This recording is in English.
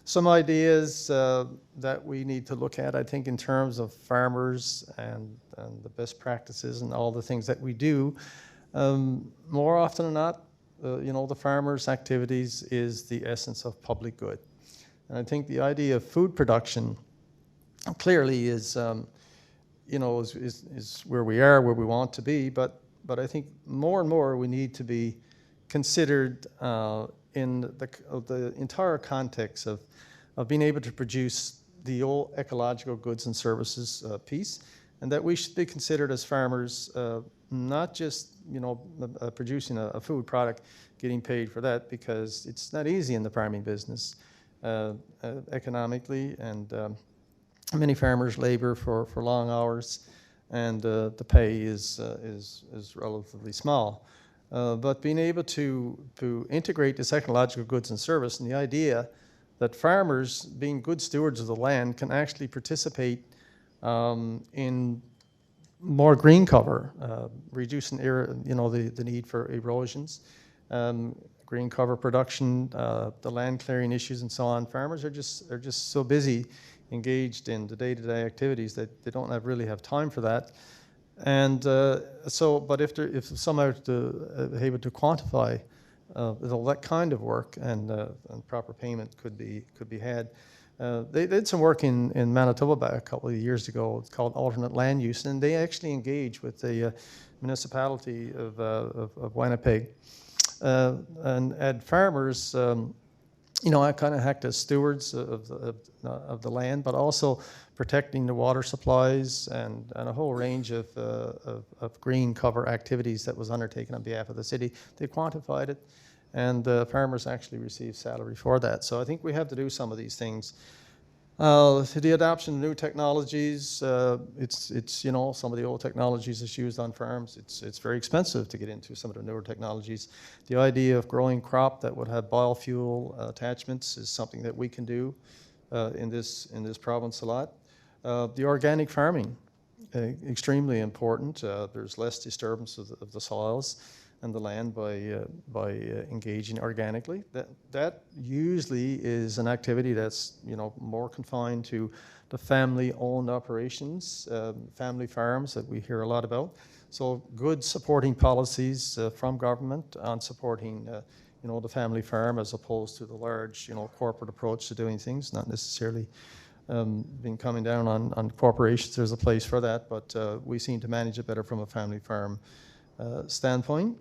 Some ideas that we need to look at, I think, in terms of farmers and the best practices and all the things that we do. More often than not, the farmers' activities is the essence of public good. And I think the idea of food production clearly is where we are, where we want to be, but I think more and more we need to be considered in the entire context of being able to produce the whole ecological goods and services piece, and that we should be considered as farmers not just producing a food product, getting paid for that, because it's not easy in the farming business economically, and many farmers labor for long hours, and the pay is relatively small. But being able to integrate this ecological goods and service, and the idea that farmers, being good stewards of the land, can actually participate in more green cover, reducing the need for erosions, green cover production, the land clearing issues, and so on. Farmers are just so busy, engaged in the day-to-day activities, that they don't really have time for that. And but if somehow able to quantify that kind of work, and proper payment could be had. They did some work in Manitoba back a couple of years ago. It's called alternate land use, and they actually engage with the municipality of Winnipeg and had farmers, kind of act as stewards of the land, but also protecting the water supplies and a whole range of green cover activities that was undertaken on behalf of the city. They quantified it, and farmers actually received salary for that. So I think we have to do some of these things. The adoption of new technologies, it's some of the old technologies that's used on farms. It's very expensive to get into some of the newer technologies. The idea of growing crop that would have biofuel attachments is something that we can do in this province a lot. The organic farming, extremely important. There's less disturbance of the soils and the land by engaging organically. That usually is an activity that's more confined to the family-owned operations, family farms that we hear a lot about. So good supporting policies from government on supporting the family farm, as opposed to the large corporate approach to doing things. Not necessarily been coming down on corporations. There's a place for that, but we seem to manage it better from a family farm standpoint.